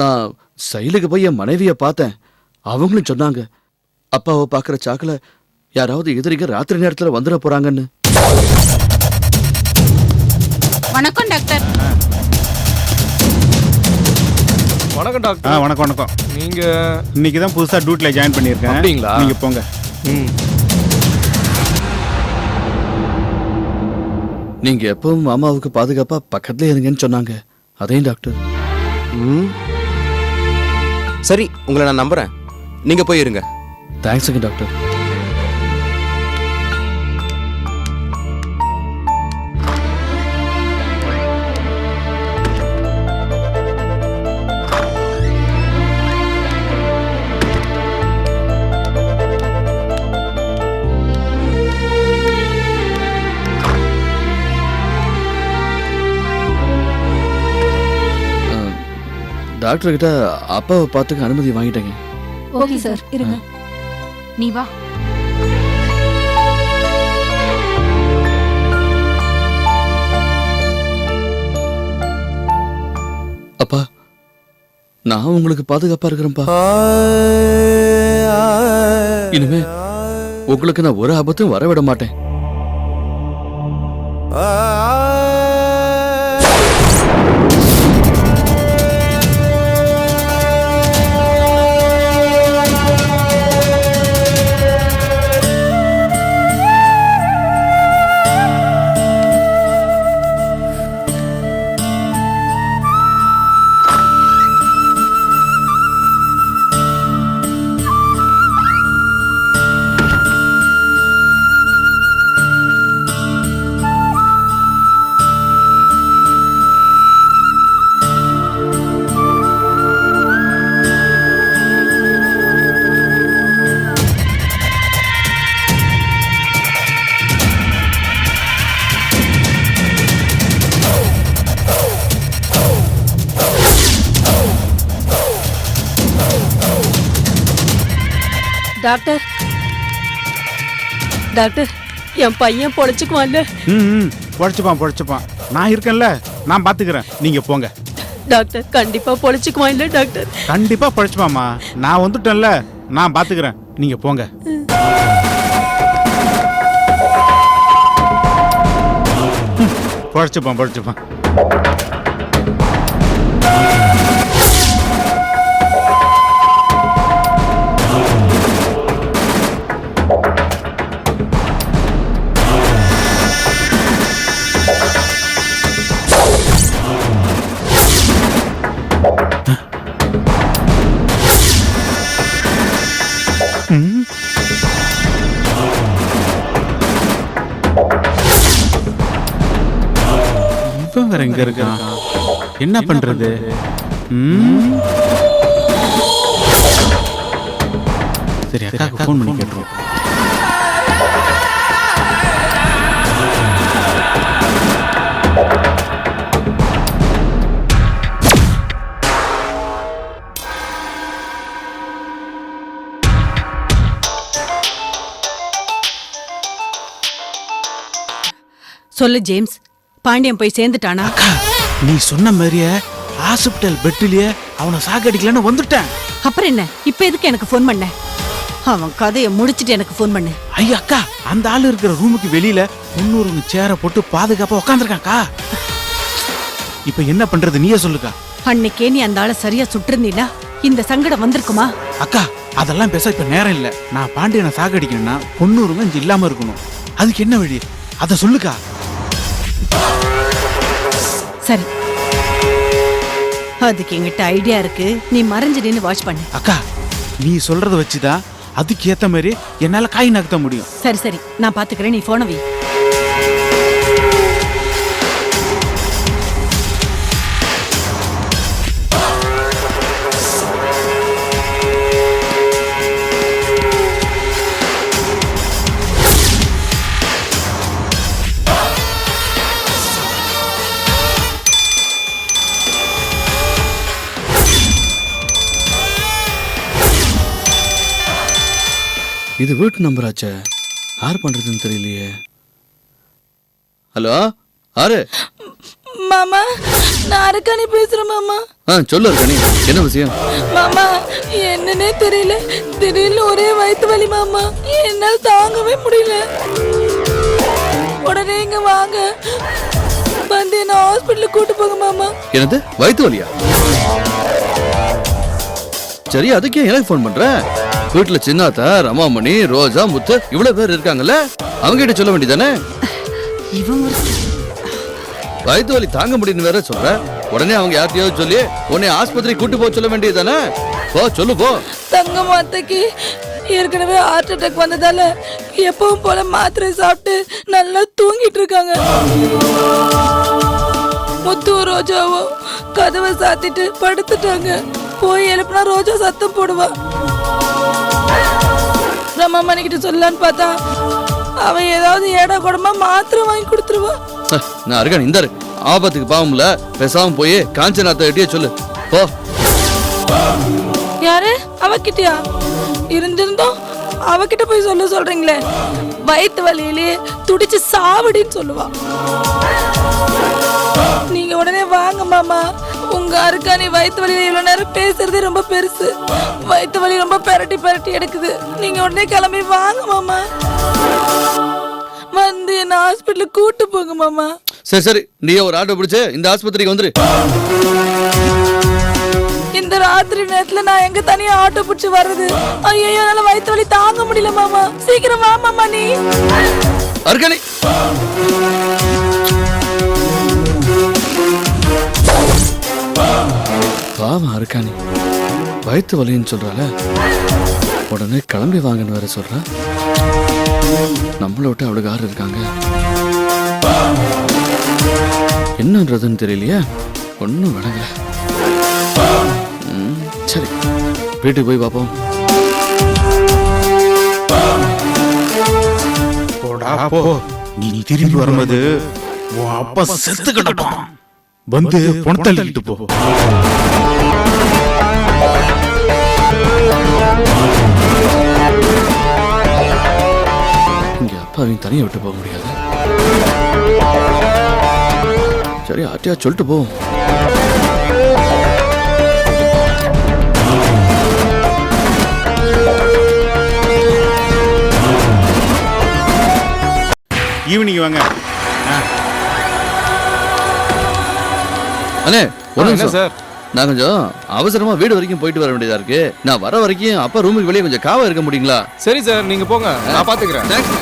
நான் சைலுக்கு போய் என் மனைவியை பார்த்தேன். அவங்களும் சொன்னாங்க அப்பாவை பார்க்குற சாக்கில் யாராவது எதிரிங்க ராத்திரி நேரத்தில் வந்துட போறாங்கன்னு. வணக்கம் டாக்டர். வணக்கம் டாக்டர். வணக்கம் வணக்கம். நீங்க இன்னைக்கு தான் புதுசாக டியூட்டியில் ஜாயின் பண்ணியிருக்கேன். அப்படிங்களா? நீங்க போங்க. நீங்க எப்பவும் மாமாவுக்கு பாதுகாப்பா பக்கத்துல இருங்கன்னு சொன்னாங்க. அதையும் டாக்டர். சரி, உங்களை நான் நம்புறேன். நீங்க போய் இருங்க. தேங்க்ஸுங்க டாக்டர். டாக்டர் கிட்ட அப்பாவை பார்த்துக்க அனுமதி வாங்கிட்டேங்க. ஓகே சார், இருங்க. நீ வா. அப்பா, நான் உங்களுக்கு பாதுகாப்பா இருக்கிறேன்ப்பா. இனிமே உங்களுக்கு நான் ஒரு ஆபத்தும் வரவிட மாட்டேன். டாக்டர், டாக்டர், என் பையன் பொழைச்சுக்குவான்ல? பொழைச்சுப்பான். நான் இருக்கேன்ல, நான் பாத்துக்கிறேன். நீங்க போங்க. டாக்டர், கண்டிப்பா பொழைச்சுக்குவான் இல்ல டாக்டர்? கண்டிப்பா பொழைச்சுப்பாமா. நான் வந்துட்டேன்ல, நான் பாத்துக்கிறேன். நீங்க போங்க. பொழைச்சுப்பான். இவன் வேற எங்க இருக்கான்? என்ன பண்றது? சரி, அக்காவுக்கு ஃபோன் பண்ணி கேட்டுருவோம். சொல்லு ஜேம்ஸ், பாண்டியன் போய் சேர்ந்துட்டானா? நீ சொன்ன மாதிரியே ஹாஸ்பிட்டல் பெட்டிலேயே அவனை சாகடிக்கலன்னு வந்துட்டேன். அப்புறம் என்ன, இப்ப எதுக்கு எனக்கு ஃபோன் பண்ண? அவன் கதையை முடிச்சிட்டு எனக்கு ஃபோன் பண்ணு. ஐயா அக்கா, அந்த ஆள் இருக்கிற ரூமுக்கு வெளியில 300 சேரை போட்டு பாதுகாப்பா உட்காந்துருக்காக்கா. இப்ப என்ன பண்றது நீயே சொல்லுக்கா. அன்னைக்கே நீ அந்த ஆளை சரியா சுட்டிருந்தீனா இந்த சங்கடம் வந்திருக்குமா? அக்கா, அதெல்லாம் பேச இப்ப நேரம் இல்ல. நான் பாண்டியனை சாகடிக்கணும்னா 300 இங்க இல்லாம இருக்கணும். அதுக்கு என்ன வழி, அத சொல்லுக்கா. சரி, அதுக்கு எங்கிட்ட ஐடியா இருக்கு. நீ மறைஞ்சு நின்னு வாட்ச் பண்ணு. அக்கா, நீ சொல்றத வச்சுதான் அதுக்கு ஏத்த மாதிரி என்னால காய் நகர்த்த முடியும். சரி, நான் பாத்துக்கிறேன். நீ போன வை. இது வீட்டு நம்பர் ஆச்சே. யார் பண்றதுன்னு தெரியலையே. ஹலோ, ஆறு மாமா, நான் அரக்காணி பேசுறேன் மாமா. சொல்லு அர்க்காணி, என்ன விஷயம்? மாமா என்னன்னே தெரியல, திடீர்னு ஒரே வயிற்று வலி மாமா, என்னால் தாங்கவே முடியல. உடனே இங்க வாங்க, வந்து என்ன ஹாஸ்பிட்டலுக்கு கூட்டு போங்க மாமா. என்னது, வயிற்று வலியா? சரி, அதுக்கே எனக்கு ஃபோன் பண்ற? வீட்டுல சின்னாத்தா, ரமாமணி, ரோஜா, முத்து இவ்வளவு பேர் இருக்காங்கல்ல, அவங்க கிட்ட சொல்ல வேண்டியதானே? இவன் ஒரு வயிற்று வலி தாங்க முடியும்னு வேற சொல்ற. உடனே அவங்க யார்ட்டையாவது சொல்லி உன்னை ஆஸ்பத்திரி கூட்டு போக சொல்ல வேண்டியதானே? போ, சொல்லு போ. தங்கம் அத்தைக்கு ஏற்கனவே ஹார்ட் அட்டாக் வந்ததால எப்பவும் போல மாத்திரை சாப்பிட்டு நல்லா தூங்கிட்டு இருக்காங்க. முத்து ரோஜாவும் கதவை சாத்திட்டு படுத்துட்டாங்க. போய் எழுப்புனா ரோஜா சத்தம் போடுவா. ரமாமணி கிட்ட சொல்லலான்னு பார்த்தா அவன் ஏதாவது ஏடா கூடமா மாத்திரை வாங்கி கொடுத்துருவா. நான் இருக்கேன், இந்த ஆபத்துக்கு பாவம்ல, பேசாம போய் காஞ்சனாத்த எட்டியே சொல்லு போ. யாரு? அவகிட்டயா? இருந்திருந்தோம் அவகிட்ட போய் சொல்றீங்களே, வயிற்று வலியிலே துடிச்சு சாவடின்னு சொல்லுவா. நீங்க உடனே வாங்க மாமா. உங்க அருக்காணி வயிற்று வலியில இவ்வளவு நேரம் பேசுறதே ரொம்ப பெருசு. வயிற்று வலி ரொம்ப பெரட்டி எடுக்குது. நீங்க உடனே கிளம்பி வாங்க மாமா. வந்து என்ன ஹாஸ்பிட்டலுக்கு கூட்டு போங்க மாமா. சரி, நீ ஒரு ஆட்டோ பிடிச்சு இந்த ஆஸ்பத்திரிக்கு வந்துரு. இந்த ராத்திரி நேரத்துல நான் எங்க தனியா ஆட்டோ பிடிச்சு வர்றது? ஐயோ, என்னால வயிற்று வலி தாங்க முடியல மாமா. சீக்கிரம் வா மாமா. நீ அர்க்காணி, பாவம் அர்க்காணி, வயிற்று வலின்னு சொல்றால, உடனே கிளம்பி வாங்கன்னு வேற சொல்ற. நம்மளை விட்டு அவளுக்கு யாரு இருக்காங்க? என்னன்றதுன்னு தெரியலையே, ஒன்னும் விடங்கல. சரி, வீட்டுக்கு போய் பார்ப்போம். நீ திரும்பி வரும்போது உன் அப்பா செத்து கிடப்பான். வந்து பொணத்தள்ளிட்டு போ. இங்க அப்பாவையும் தனியா விட்டு போக முடியாது. சரி, ஆட்டியா சொல்லிட்டு போ. ஈவினிங் வாங்க. அண்ணே, ஒரு என்ன நிமிஷம் சார்? நான் கொஞ்சம் அவசரமா வீடு வரைக்கும் போயிட்டு வர வேண்டியதா இருக்கு. நான் வர வரைக்கும் அப்பா ரூமுக்கு வெளியே கொஞ்சம் காவா இருக்க முடியுங்களா? சரி சார், நீங்க போங்க, நான் பாத்துக்கிறேன். தேங்க்ஸ்.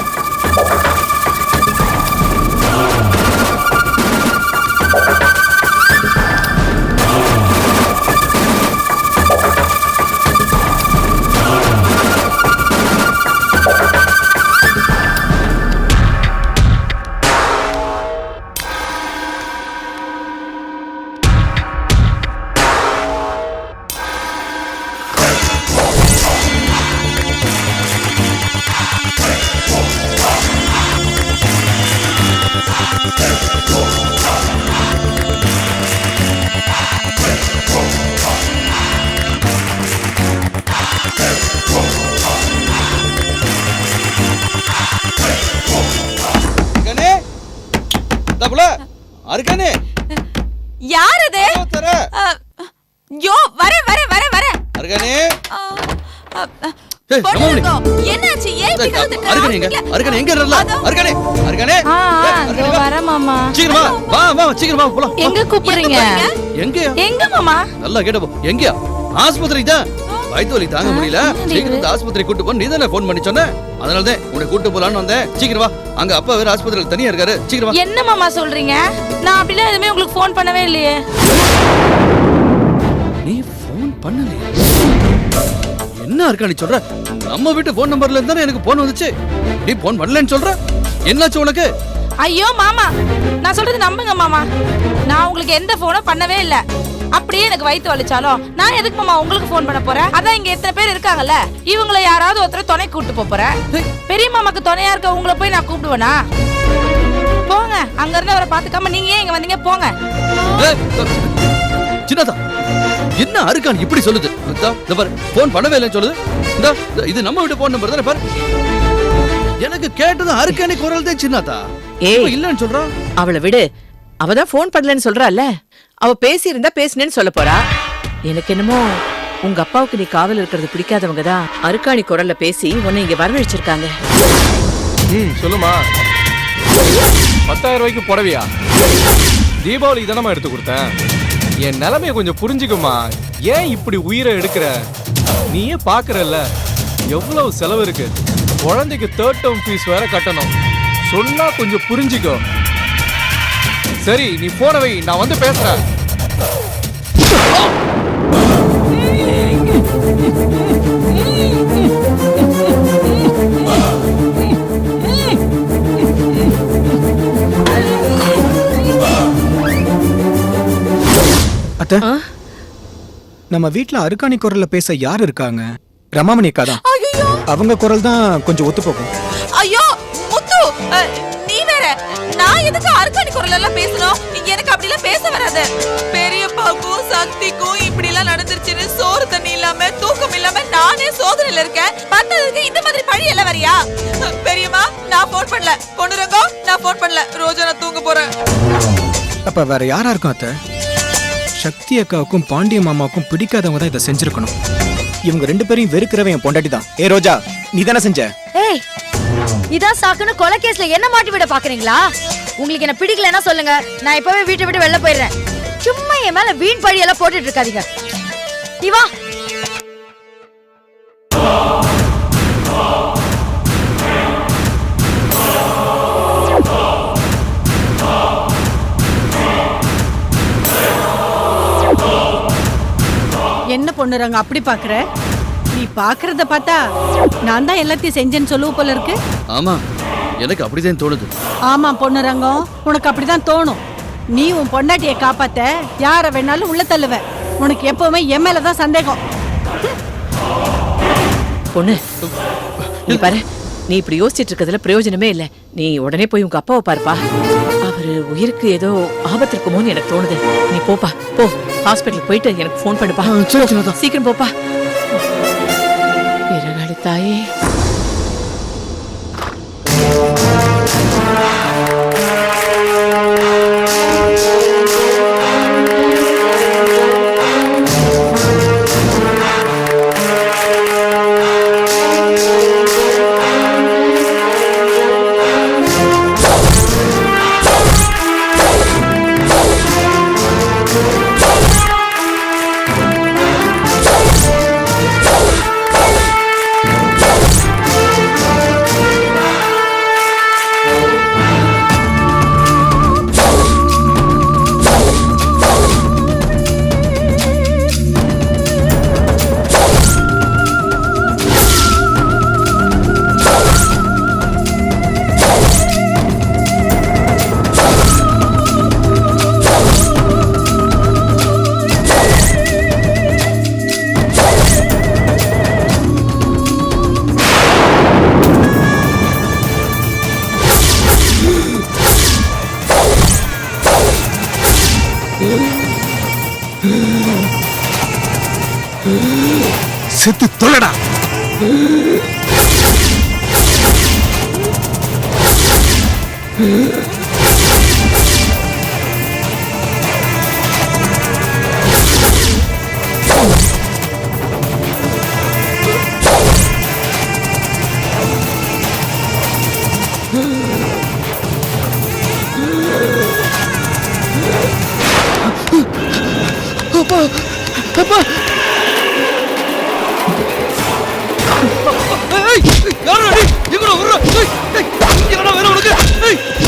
அர்க்காணி, யார் அது? தர யோ, வரேன். அர்க்காணி. என்னாச்சு? ஏன் அர்க்காணி எங்க? அர்க்காணி எங்க இருக்கல? அர்க்காணி, அர்க்காணி. இதோ வரேன் மாமா. சீக்கிரமா வா, சீக்கிரமா போலாம். எங்க கூப்பிடுறீங்க? எங்க மாமா? நல்லா கேட்டப்போ எங்கயா? ஆஸ்பத்திரி தான். வயிற்று வலி தாங்க முடியல, சீக்கிரம் ஆஸ்பத்திரி கூட்டு போ. நீ தானே போன் பண்ணி சொன்ன, அதனாலதான் உன்னை கூட்டு போலான்னு வந்தேன். சீக்கிரம் வா, அங்க அப்பா வேற ஆஸ்பத்திரியில தனியா இருக்காரு. சீக்கிரம் வா. என்ன மாமா சொல்றீங்க? நான் அப்படிலாம் எதுவுமே உங்களுக்கு போன் பண்ணவே இல்லையே. நீ போன் பண்ணலையா? என்ன அர்க்காணி சொல்ற? நம்ம வீட்டு போன் நம்பர்ல இருந்தானே எனக்கு போன் வந்துச்சு. நீ போன் பண்ணலன்னு சொல்ற, என்னாச்சு உனக்கு? ஐயோ மாமா, நான் சொல்றது நம்புங்க மாமா. நான் உங்களுக்கு எந்த போனும் பண்ணவே இல்ல. அப்படியே எனக்கு வயிற்று வலிச்சாலும் நான் எதுக்கு மாமா உங்களுக்கு போன் பண்ண போறேன்? அதான் இங்க எத்தனை பேர் இருக்காங்கல்ல, இவங்களை யாராவது ஒருத்தர் துணை கூப்பிட்டு போறேன். பெரிய மாமாக்கு துணையா இருக்க உங்களை போய் நான் கூப்பிடுவேனா? போங்க, அங்க இருந்து அவரை பாத்துக்காம நீங்க ஏன் இங்க வந்தீங்க? போங்க. சின்னதா, என்ன அர்க்காணி இப்படி சொல்லுது? இந்த பாரு, போன் பண்ணவே இல்லைன்னு சொல்லுது. இது நம்ம வீட்டு போன் நம்பர் தானே பாரு. எனக்கு கேட்டது அர்க்காணி குரல் தான். சின்னதா ஏய், இல்லன்னு சொல்றா. அவளை விடு. அவதான் ஃபோன் பண்ணலன்னு சொல்றால, அவ பேசி இருந்தா பேசினேன்னு சொல்ல போறா. எனக்கு என்னமோ உங்க அப்பாவுக்கு நீ காவல் இருக்கிறது பிடிக்காதவங்க தான் அருக்காணி குரல்ல பேசி உன்னை இங்க வரவழைச்சிருக்காங்க. சொல்லுமா. 10,000 ரூபாய்க்கு புடவையா? தீபாவளிக்கு தானமா எடுத்து கொடுத்தேன். என் நிலைமைய கொஞ்சம் புரிஞ்சுக்குமா. ஏன் இப்படி உயிரை எடுக்கிற? நீயே பாக்குறல்ல எவ்வளவு செலவு இருக்கு. குழந்தைக்கு 3rd term ஃபீஸ் வேற கட்டணும். சொன்னா கொஞ்சம் புரிஞ்சுக்கோ. சரி நீ போன வை, நான் வந்து பேசுறேன். அத்தை, நம்ம வீட்ல அருக்காணி குரல்ல பேச யார் இருக்காங்க? ரமாமணி அக்கா தான். அவங்க குரல் தான் கொஞ்சம் ஒத்து போகும். ஐயோ முத்து, நீ வேற. நான் எதுக்கு அருக்காணி குரல் எல்லாம் பேசணும்? எனக்கு அப்படி எல்லாம் பேச வராது. பெரியப்பாக்கும் சக்திக்கும் இப்படி எல்லாம் நடந்துருச்சுன்னு சோறு தண்ணி இல்லாம தூக்கம் இல்லாம நானே சோதனையில இருக்கேன். பத்ததுக்கு இந்த மாதிரி பழி எல்லாம் வரியா? பெரியம்மா நான் போன் பண்ணல. பொண்ணுரங்கம் நான் போன் பண்ணல. ரோஜா நான் தூங்க போறேன். அப்ப வேற யாரா இருக்கும் அத்தை? சக்தி அக்காவுக்கும் பாண்டிய மாமாவுக்கும் பிடிக்காதவங்க தான் இதை செஞ்சிருக்கணும். இவங்க 2 பேரையும் வெறுக்கிறவன் என் பொண்டாட்டி தான். ஏ ரோஜா, நீ தானே செஞ்ச? ஏய், இதான் சாக்குன்னு கொலை கேஸ்ல என்ன மாட்டி விட பாக்குறீங்களா? உங்களுக்கு என்ன பிடிக்கலன்னா சொல்லுங்க, நான் இப்பவே வீட்டை விட்டு வெளில போயிடுறேன். சும்மா என் மேல வீண் பழி எல்லாம் போட்டுட்டு இருக்காதீங்க. நீ வா. என்ன பொண்ணுறாங்க அப்படி பாக்குற? நீ பாக்குறத பார்த்தா நான் தான் எல்லாத்தையும் செஞ்சேன்னு சொல்லுவ போல இருக்கு. ஆமா, எனக்கு அப்படிதான் தோணுது. ஆமா பொண்ணுரங்கம், உனக்கு அப்படிதான் தோணும். நீ உன் பொண்டாட்டியை காப்பாத்த யார வேணாலும் உள்ள தள்ளுவ. உனக்கு எப்பவுமே என் மேலதான் சந்தேகம். பொண்ணு, நீ பாரு, நீ இப்படி யோசிச்சுட்டு இருக்கிறதுல பிரயோஜனமே இல்ல. நீ உடனே போய் உங்க அப்பாவை பாருப்பா. அவரு உயிருக்கு ஏதோ ஆபத்து இருக்குமோன்னு எனக்கு தோணுது. நீ போப்பா, போ. ஹாஸ்பிட்டல் போயிட்டு எனக்கு ஃபோன் பண்ணுப்பா. சீக்கிரம் போப்பா. வீரகாளி தாயே. செத்து தொலைடா. அப்பா, அப்பா. யாரா நீ? எங்கடா வர்ற? என்னடா வேணும் உனக்கு?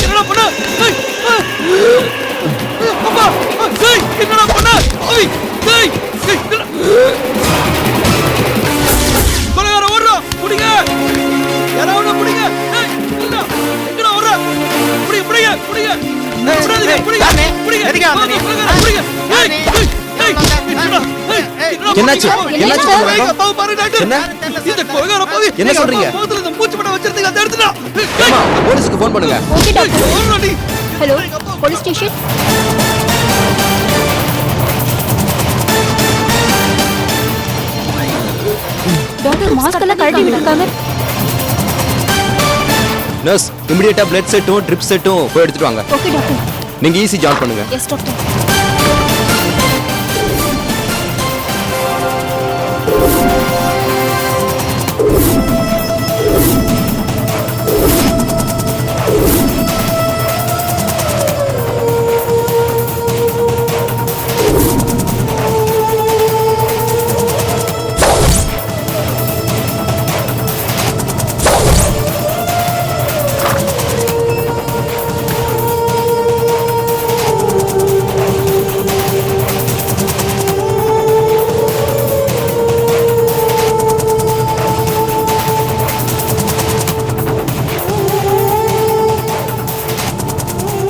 என்னடா பண்ண? அப்பா, என்னடா பண்ண? கொலைகார ஓடுறா, புடிங்க. யாராவது புடிங்க. எங்கடா வர்ற? புடிங்க, புடிங்க, புடிங்க. புடிங்க, புடிங்க, புடிங்க. என்னாச்சு? என்னாச்சு? இந்த கொலைகார பாவி என்ன சொல்றீங்க? இந்த மூச்சு பட வச்சிருந்தீங்க, அதை எடுத்துடா. ஏம்மா, போலீஸ்க்கு ஃபோன் பண்ணுங்க. Okay doctor. Hello, police station. Doctor, mask எல்லாம் கழட்டி விட்டுருக்காங்க. நர்ஸ், இமிடியேட்டா பிளட் செட்டும் ட்ரிப் செட்டும் போய் எடுத்துட்டு வாங்க. Okay doctor. நீங்க ஈஸி ஜாயின் பண்ணுங்க. Yes doctor.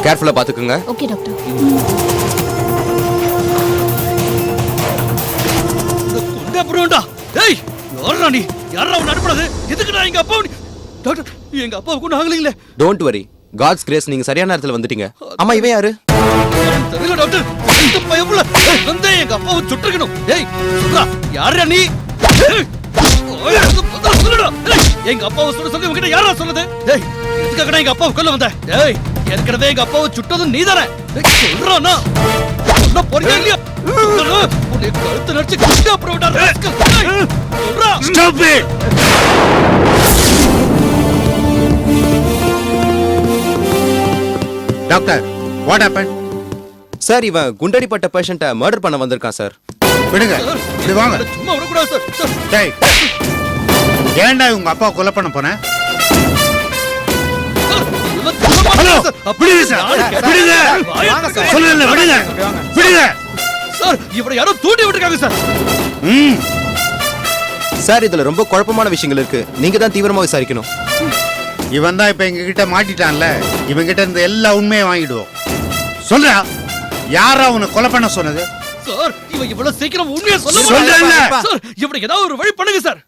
கேர்ஃபுல்லா பாத்துக்குங்க. Okay doctor. புரோண்டா ஏய் யாரா நீ யாரா உன்னை அனுப்புறது எதுக்குடா எங்க அப்பா டாக்டர் எங்க அப்பாவுக்கு ஒன்றும் ஆகலைங்களே. டோன்ட் வரி, காட்ஸ் கிரேஸ், நீங்க சரியான நேரத்துல வந்துட்டீங்க. ஆமா, இவன் யாரு? தெரியல டாக்டர், இந்த பயமுள்ள வந்தே எங்க அப்பாவை சுட்டுக்கணும். ஏய் சொல்றா யாரா நீ? சொல்லுடா. எங்க அப்பாவை சுட சொல்லி உங்ககிட்ட யாரா சொன்னது? ஏய் எதுக்காக எங்க அப்பாவை கொல்ல வந்த? ஏய் ஏற்கனவே எங்க அப்பாவை சுட்டதும் நீதானே. சொல்றானா சொல்ல போறீங்க இல்லையா? உன்னை கழுத்து நடிச்சு கிட்ட அப்புறம் சொல்றா. Stop it. Doctor, what happen? Sir, இவன் குண்டடிப்பட்ட பேஷண்ட்டை மர்டர் பண்ண வந்திருக்கான் சார். விடுங்க, இப்படி வாங்க. சும்மா விடக்கூடாது சார். சார் டேய், ஏன்டா உங்க அப்பா கொலை பண்ண போன? ஹலோ, விடுங்க சார், விடுங்க. சொல்லுங்க, விடுங்க, விடுங்க. சார் இவரை யாரோ தூண்டி விட்டுருக்காங்க சார். சார், இதுல ரொம்ப குழப்பமான விஷயங்கள் இருக்கு. நீங்க தான் தீவிரமா விசாரிக்கணும். இவன் தான் இப்ப எங்க கிட்ட மாட்டிட்டான்ல, இவன் கிட்ட இருந்த எல்லா உண்மையும் வாங்கிடுவோம். சொல்றா, யாரா உன்னை கொலை பண்ண சொன்னது? சார் இவன் இவ்வளவு சீக்கிரம் உண்மையை சொல்ல சொல்றேன்ல. சார் இவனுக்கு ஏதாவது ஒரு வழி பண்ணுங்க சார்.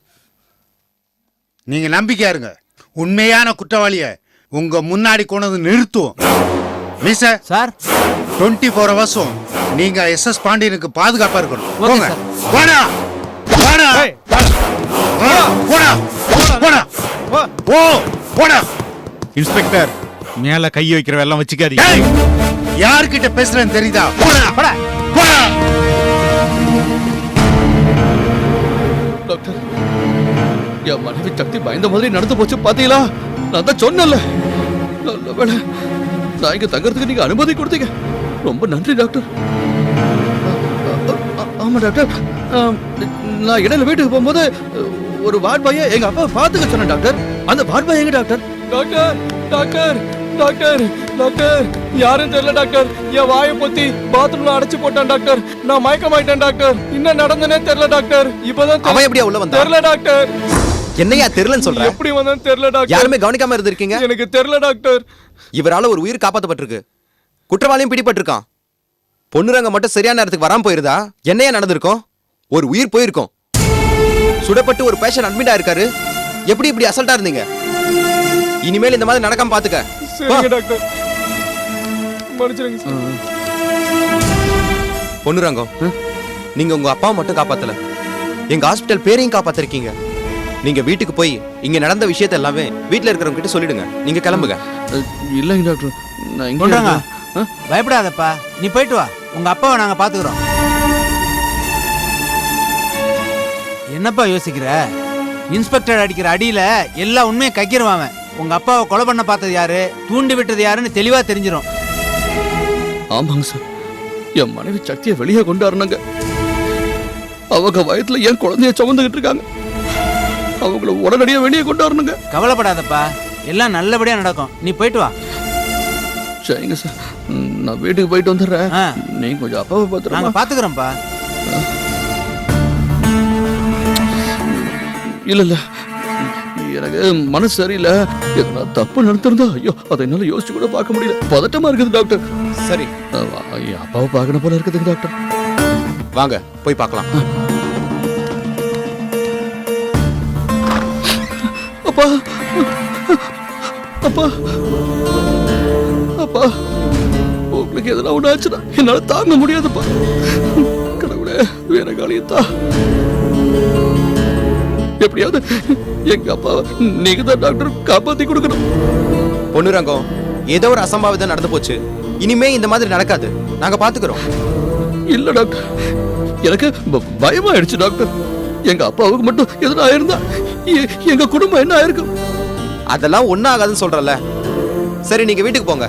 நீங்க நம்பிக்கையா இருங்க, உண்மையான குற்றவாளிய உங்க முன்னாடி கொண்டு நிறுத்துவோம். மிஸ்டர் சார், 24 ஹவர்ஸும் நீங்க எஸ்எஸ் பாண்டியனுக்கு பாதுகாப்பா இருக்கணும். போங்க, போடா, போடா, போடா, போடா, ஓ, போடா. இன்ஸ்பெக்டர், மேல கை வைக்கிற எல்லாம் வச்சுக்காதீங்க. ஏய், யார்கிட்ட பேசுறேன்னு தெரியுதா? போடா, போடா, போடா. டாக்டர் என் மனைவி சக்தி பயந்த மாதிரி நடந்து போச்சு பாத்தீங்களா? நான் தான் சொன்னல. நல்ல வேளை நான் இங்க தங்கறதுக்கு நீங்க அனுமதி கொடுத்தீங்க. ரொம்ப நன்றி டாக்டர். ஆமா டாக்டர், நான் இடையில வீட்டுக்கு போகும்போது ஒரு வார்ட் பாய எங்க அப்பா பாத்துக்க சொன்னேன் டாக்டர். அந்த வார்ட் பாய் எங்க doctor? Doctor doctor doctor doctor யாரும் தெரியல டாக்டர். என் வாயை பொத்தி பாத்ரூம்ல அடைச்சு போட்டான் டாக்டர். நான் மயக்கமாயிட்டேன் டாக்டர். என்ன நடந்தனே தெரியல டாக்டர். இப்பதான் அவன் எப்படியா உள்ள வந்தான்? தெரியல டாக்டர். என்னையா தெரியலன்னு சொல்ற? எப்படி வந்தான்னு தெரியல டாக்டர். யாருமே கவனிக்காம இருந்திருக்கீங்க? எனக்கு தெரியல டாக்டர். இவரால ஒரு உயிர் காப்பாத்தப்பட்டிருக்கு, குற்றவாளியும் பிடிபட்டிருக்கான். பொண்ணுரங்க மட்டும் சரியான நேரத்துக்கு வராம போயிருந்தா என்னையா நடந்திருக்கும்? ஒரு உயிர் போயிருக்கும். சுடப்பட்டு ஒரு பேஷண்ட் அட்மிட் ஆயிருக்காரு. எப்படி இப்படி அசல்ட்டா இருந்தீங்க? இனிமேல் இந்த மாதிரி நடக்காம பாத்துக்க. சரிங்க டாக்டர், மன்னிச்சிடுங்க சார். பொண்ணுரங்கம், நீங்க உங்க அப்பாவை மட்டும் காப்பாத்தல, எங்க ஹாஸ்பிட்டல் பேரையும் காப்பாத்திருக்கீங்க. நீங்க வீட்டுக்கு போய் இங்க நடந்த விஷயத்தை எல்லாமே வீட்டுல இருக்கிறவங்க கிட்ட சொல்லிடுங்க. நீங்க கிளம்புங்க. இல்லைங்க டாக்டர், நான் இங்க கொண்டாங்க. இருக்கேன். பயப்படாதப்பா, நீ போயிட்டு வா. உங்க அப்பாவை நாங்க பாத்துக்கிறோம். என்னப்பா யோசிக்கிற? இன்ஸ்பெக்டர் அடிக்கிற அடியில எல்லா உண்மையும் கக்கிடுவாங்க. உங்க அப்பாவை கொலை பண்ண பார்த்தது யாரு, தூண்டி விட்டது யாருன்னு தெளிவா தெரிஞ்சிடும். ஆமாங்க சார், என் மனைவி சக்தியை வெளியே கொண்டு வரணுங்க. அவங்க வயத்துல என் குழந்தைய சுமந்துகிட்டு இருக்காங்க. அவங்கள உடனடியா வெளியே கொண்டு வரணுங்க. கவலைப்படாதப்பா, எல்லாம் நல்லபடியா நடக்கும். நீ போயிட்டு வா. சரிங்க சார், நான் வீட்டுக்கு போயிட்டு வந்துடுறேன். ஆ. நீங்க கொஞ்சம் அப்பாவை நாங்க பார்த்துருங்க. பாத்துக்கிறோம்ப்பா. இல்ல இல்ல, எனக்கு மனசு சரியில்லை. எதனா தப்பு நடந்திருந்தா ஐயோ அதை என்னால யோசிச்சு கூட பார்க்க முடியல. பதட்டமா இருக்குது டாக்டர். சரி, என் அப்பாவை பார்க்கணும் போல இருக்குதுங்க டாக்டர். வாங்க போய் பார்க்கலாம். அப்பா அப்பா அப்பா, உங்களுக்கு எதனா ஒண்ணு ஆச்சுன்னா என்னால தாங்க முடியாதுப்பா. கடவுளே, வேற காலியத்தா எப்படியாவது எங்க அப்பா நீங்க தான் டாக்டர் காப்பாத்தி கொடுக்கணும். பொண்ணுரங்கம், ஏதோ ஒரு அசம்பாவிதம் நடந்து போச்சு. இனிமே இந்த மாதிரி நடக்காது. நாங்க பாத்துக்கிறோம். இல்ல டாக்டர், எனக்கு பயமாயிடுச்சு டாக்டர். எங்க அப்பாவுக்கு மட்டும் எதுனா ஆயிருந்தா எங்க குடும்பம் என்ன ஆயிருக்கும்? அதெல்லாம் ஒன்னும் ஆகாதுன்னு சொல்றல. சரி, நீங்க வீட்டுக்கு போங்க.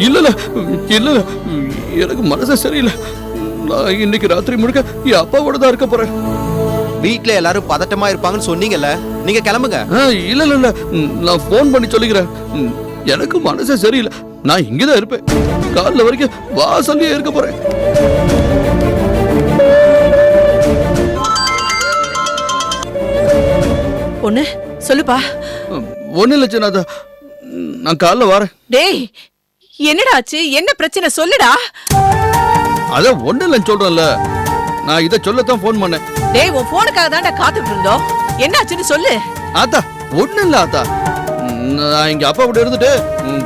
இல்ல எனக்கு மனசு சரியில்லை. நான் இன்னைக்கு ராத்திரி முழுக்க என் அப்பாவோட தான் இருக்க போறேன். வீட்ல எல்லாரும் பதட்டமா இருப்பாங்கன்னு சொன்னீங்கல்ல, நீங்க கிளம்புங்க. இல்ல நான் போன் பண்ணி சொல்லிக்கிறேன். எனக்கு மனசே சரியில்லை. நான் இங்கதான் இருப்பேன். காலைல வரைக்கும் வாசல்லையே இருக்க போறேன். ஒண்ணு சொல்லுப்பா. ஒண்ணு இல்ல சின்னதா, நான் காலைல வரேன். டேய், என்னடா ஆச்சு? என்ன பிரச்சனை சொல்லுடா. அத ஒண்ணு இல்லைன்னு சொல்றேன்ல. நான் இதை சொல்லத்தான் போன் பண்ணேன். டேய், உன் போனுக்காக தான்டா காத்துட்டு இருந்தோம். என்ன ஆச்சுன்னு சொல்லு. ஆத்தா, ஒண்ணு இல்ல ஆத்தா. நான் இங்க அப்பா கூட இருந்துட்டு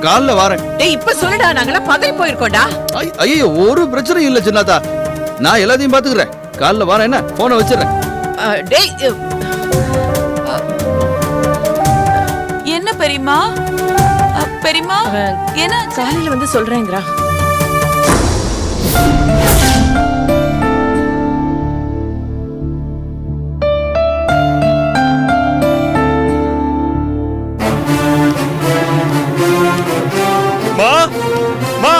காலைல வரேன். டேய், இப்ப சொல்லுடா. நாங்கெல்லாம் பதறி போயிருக்கோம்டா. ஐயோ, ஒரு பிரச்சனையும் இல்ல சின்னதா. நான் எல்லாத்தையும் பாத்துக்கிறேன். காலைல வரேன். என்ன, போனை வச்சிடறேன். டேய், என்ன பெரியம்மா? பெரியம்மா என்ன காலையில வந்து சொல்றேங்கிறா.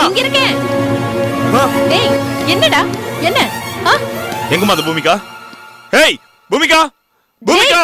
இங்க இருக்கேன். டேய், என்னடா? என்ன? எங்கம்மா அது பூமிகா? ஏய் பூமிகா, பூமிகா!